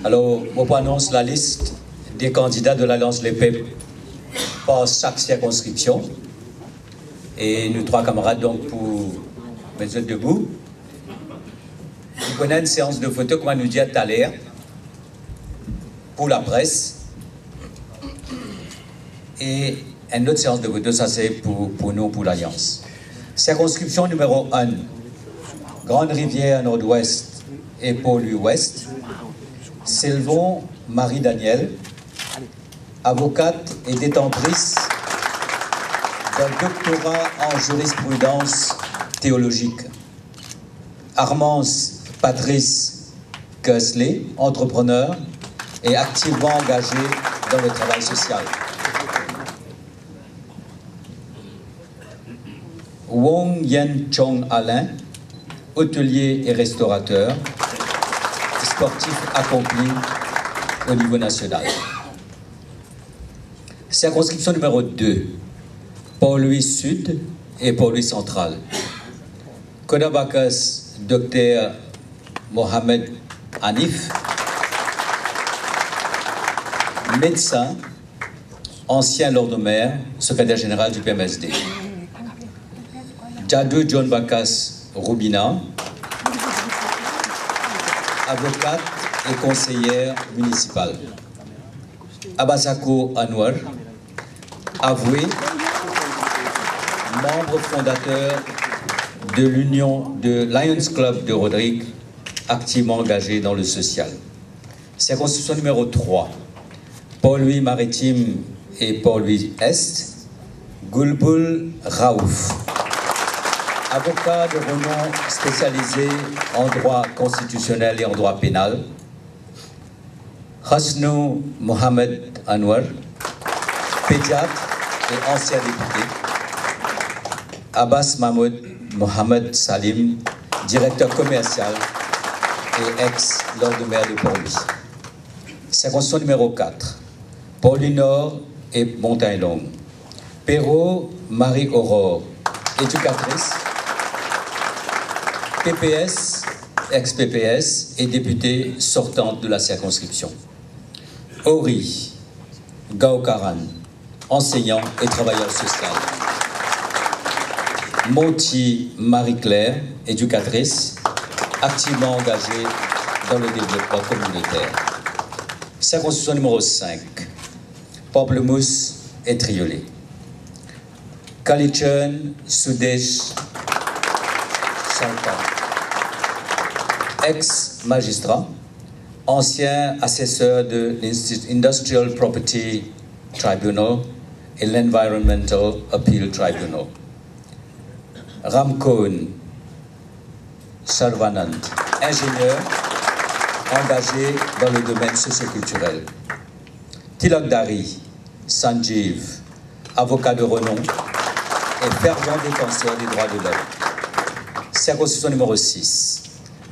Alors, on annonce la liste des candidats de l'Alliance Les Peuples par chaque circonscription. Et nous trois camarades, donc, pour mettre debout. Vous connaissez une séance de photos, comme on nous dit tout à l'heure, pour la presse. Et une autre séance de photos, ça c'est pour nous, pour l'Alliance. Circonscription numéro 1, Grande Rivière Nord-Ouest et Pôle-Ouest. Sylvain Marie-Daniel, avocate et détentrice d'un doctorat en jurisprudence théologique. Armance Patrice Kersley, entrepreneur et activement engagé dans le travail social. Wong Yen Chong Alain, hôtelier et restaurateur, sportif accompli au niveau national. Circonscription numéro 2, Port-Louis Sud et Port-Louis Central. Kodabakas, Dr Mohamed Hanif, médecin, ancien Lord de Maire, secrétaire général du PMSD. Jadou John Bakas Rubina, avocate et conseillère municipale. Abasako Anwar, avoué, membre fondateur de l'Union de Lions Club de Rodrigue, activement engagé dans le social. Circonscription numéro 3, Port-Louis Maritime et Port-Louis Est, Gulbul Raouf, avocat de renom spécialisé en droit constitutionnel et en droit pénal. Hasnou Mohamed Anwar, pédiatre et ancien député. Abbas Mahmoud Mohamed Salim, directeur commercial et ex-lord de maire de Port-Louis. Circonscription numéro 4, Port-Louis Nord et Montagne-Longue. Perrault Marie-Aurore, éducatrice. PPS, ex-PPS et députée sortante de la circonscription. Ori Gaokaran, enseignant et travailleur social. Moti Marie-Claire, éducatrice, activement engagée dans le développement communautaire. Circonscription numéro 5, Pamplemousse et Triolet. Kalichern Sudesh Saltan, ex-magistrat, ancien assesseur de l'Industrial Property Tribunal et l'Environmental Appeal Tribunal. Ramkon Sarvanand, ingénieur engagé dans le domaine socioculturel. Tilak Dari Sanjeev, avocat de renom et fervent défenseur des droits de l'homme. Circonscription numéro 6,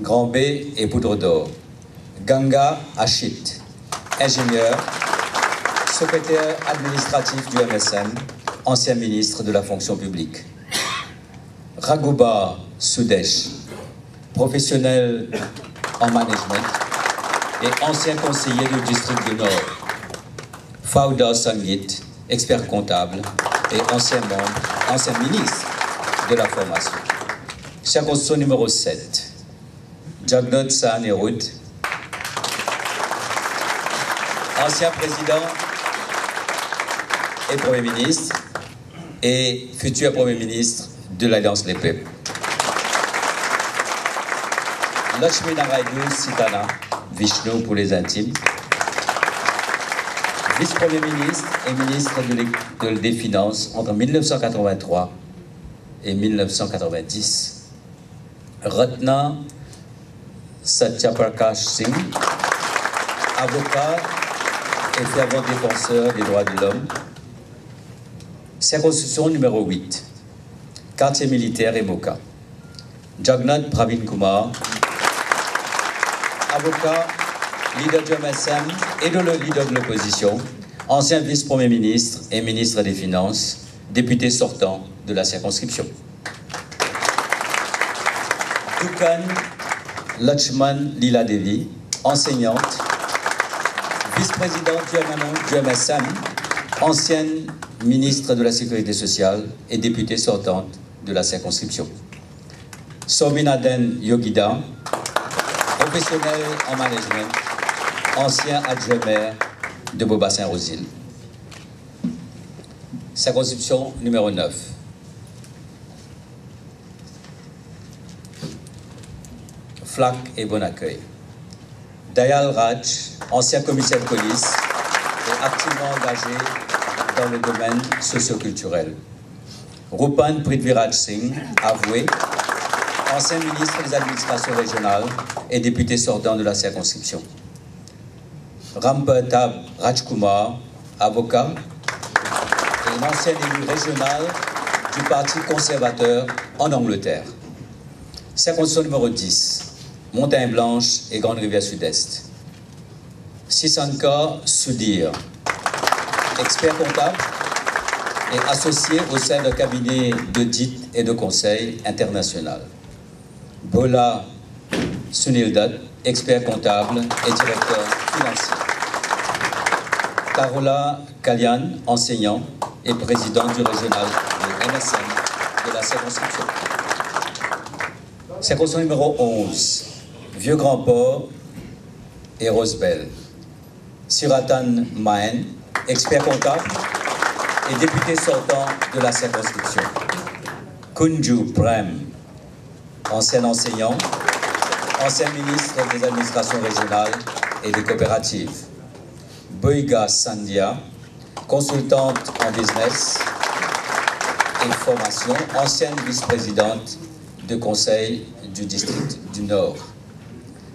Grand B et Poudre d'Or. Ganga Achit, ingénieur, secrétaire administratif du MSM, ancien ministre de la fonction publique. Raghuba Sudesh, professionnel en management et ancien conseiller du district du Nord. Fauda Sangit, expert comptable et ancien ministre de la formation. Circonscription numéro 7, Jagnod Sahanerud, ancien président et Premier ministre et futur Premier ministre de l'Alliance Les Peuples. Lakshmi Narayana Sitana, Vishnu pour les intimes, vice-premier ministre et ministre des Finances entre 1983 et 1990. Ratna Satyaprakash Singh, avocat et fervent défenseur des droits de l'homme. Circonscription numéro 8, quartier militaire et Moka. Jagnad Pravin Kumar, avocat, leader du MSM et le leader de l'opposition, ancien vice-premier ministre et ministre des Finances, député sortant de la circonscription. Dukan Lachman Lila Devi, enseignante, vice-présidente du MSM, ancienne ministre de la Sécurité sociale et députée sortante de la circonscription. Sominaden Yogida, professionnel en management, ancien adjoint maire de Beaubassin-Rosil. Circonscription numéro 9. Flac et bon accueil. Dayal Raj, ancien commissaire de police et activement engagé dans le domaine socio-culturel. Rupan Prithviraj Singh, avoué, ancien ministre des administrations régionales et député sortant de la circonscription. Rampertab Rajkumar, avocat et ancien élu régional du Parti conservateur en Angleterre. Circonscription numéro 10, Montagne Blanche et Grande Rivière Sud-Est. Sisanka Soudir, expert comptable et associé au sein d'un cabinet d'audit et de conseil international. Bola Sunildat, expert comptable et directeur financier. Carola Kalian, enseignant et président du régional de MSM de la circonscription. Circonscription numéro 11, Vieux Grand Port et Rosebel. Suratan Mahen, expert comptable et député sortant de la circonscription. Kunju Prem, ancien enseignant, ancien ministre des administrations régionales et des coopératives. Boiga Sandia, consultante en business et formation, ancienne vice-présidente de conseil du district du Nord.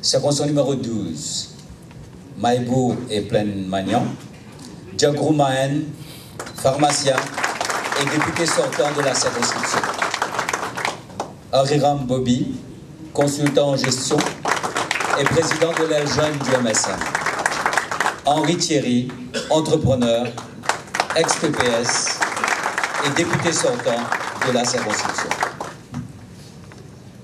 Circonscription numéro 12, Maïbou et Plaine Magnan. Djagrou Mahen, pharmacien et député sortant de la circonscription. Ariram Bobby, consultant en gestion et président de l'aile jeune du MSM. Henri Thierry, entrepreneur, ex-PPS et député sortant de la circonscription.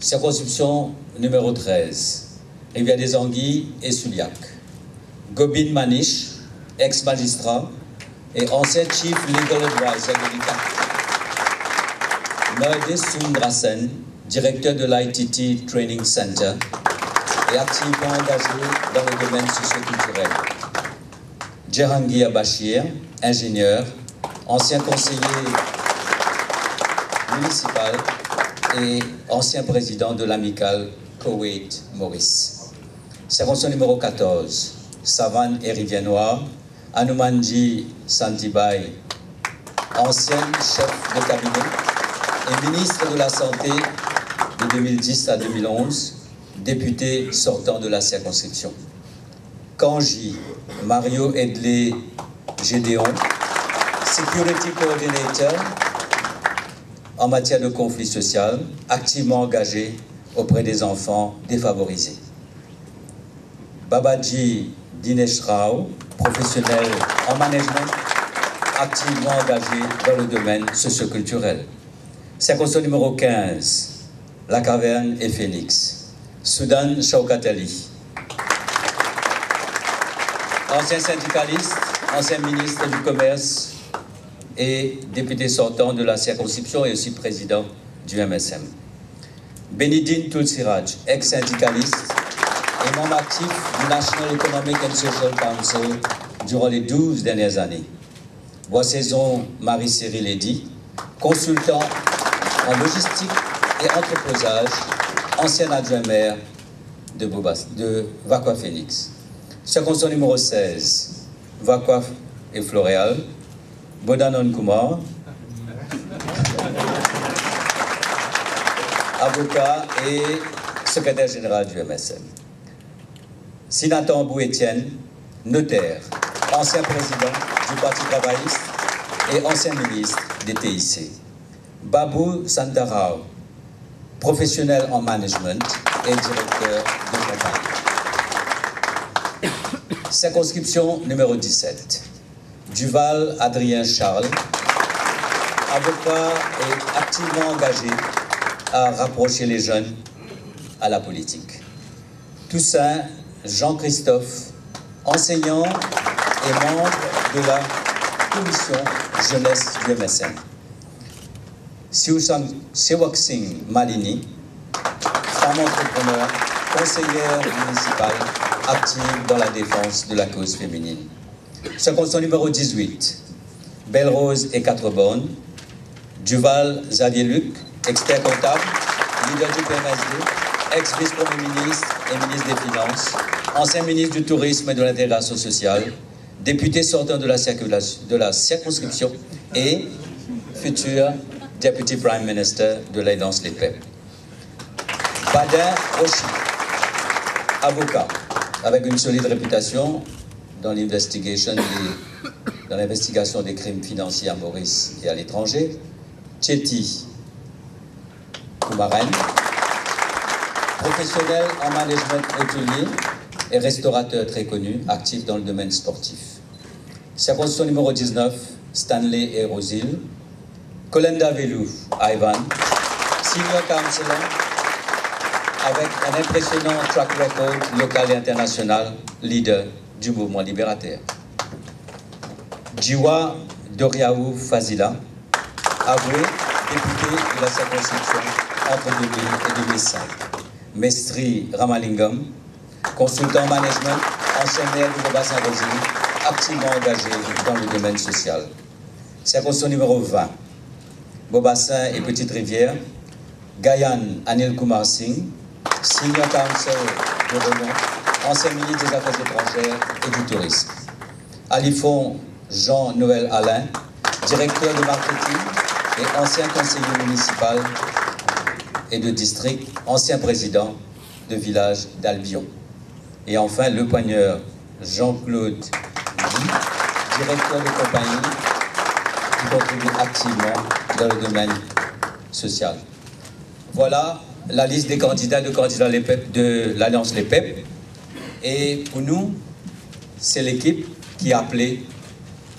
Circonscription numéro 13, Rivière des Anguilles et Suliac. Gobin Manish, ex-magistrat et ancien Chief Legal Advisor de l'ICAC. Noédé Sundrasen, directeur de l'ITT Training Center et activement engagé dans le domaine socio-culturel. Jehangir Bashir, ingénieur, ancien conseiller municipal et ancien président de l'amicale Koweït-Maurice. Circonscription numéro 14, Savane et Rivière-Noire, Hanumanji Santibai, ancienne chef de cabinet et ministre de la Santé de 2010 à 2011, député sortant de la circonscription. Kanji Mario Edley Gédéon, Security Coordinator en matière de conflit social, activement engagé auprès des enfants défavorisés. Babaji Dinesh Rao, professionnel en management, activement engagé dans le domaine socioculturel. Circonscription numéro 15, La Caverne et Phoenix. Soudan Chaukatali, ancien syndicaliste, ancien ministre du Commerce et député sortant de la circonscription et aussi président du MSM. Benidine Tulsiraj, ex-syndicaliste et membre actif du National Economic and Social Council durant les 12 dernières années. Boissaison Marie-Cyril Eddy, consultant en logistique et entreposage, ancien adjoint maire de Vakwa Phoenix. Circonscription numéro 16, Vakwa et Floréal, Bodanon Kumar, avocat et secrétaire général du MSM. Sinatambou Étienne, notaire, ancien président du Parti travailliste et ancien ministre des TIC. Babou Sandarao, professionnel en management et directeur de compagnie. Circonscription numéro 17, Duval Adrien Charles, avocat et activement engagé à rapprocher les jeunes à la politique. Toussaint Jean-Christophe, enseignant et membre de la commission jeunesse du MSN. Sewak-Singh Malini, femme entrepreneur, conseillère municipale, active dans la défense de la cause féminine. Circonstance numéro 18, Belle-Rose et Quatre-Bornes, Duval Xavier-Luc, expert comptable, leader du PMSD, ex-vice-premier ministre et ministre des Finances, ancien ministre du Tourisme et de l'Intégration sociale, député sortant de la circonscription et futur Deputy Prime Minister de l'Alliance Les Peuples. Badin Rochi, avocat, avec une solide réputation dans l'investigation des crimes financiers à Maurice et à l'étranger. Tchéti Koumaren, professionnel en management hôtelier et restaurateur très connu, actif dans le domaine sportif. Circonstance numéro 19, Stanley et Rosil. Kolenda Velou, Ivan, senior counselor, avec un impressionnant track record local et international, leader du mouvement libérateur. Jiwa Doriaou Fazila, avoué, député de la circonscription entre 2000 et 2005. Mestri Ramalingam, consultant management, ancien maire du Bobassin-Rosil, activement engagé dans le domaine social. Circonscription numéro 20. Bobassin et Petite-Rivière, Guyane Anil Kumar Singh, senior counsel de renom, ancien ministre des Affaires étrangères et du Tourisme. Alifon Jean-Noël Alain, directeur de marketing et ancien conseiller municipal et de district, ancien président de village d'Albion. Et enfin, le poigneur Jean-Claude Guy, directeur de compagnie qui contribue activement dans le domaine social. Voilà la liste des candidats de l'Alliance Les Peuples. Et pour nous, c'est l'équipe qui a appelé,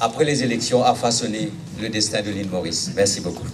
après les élections, à façonner le destin de l'île Maurice. Merci beaucoup.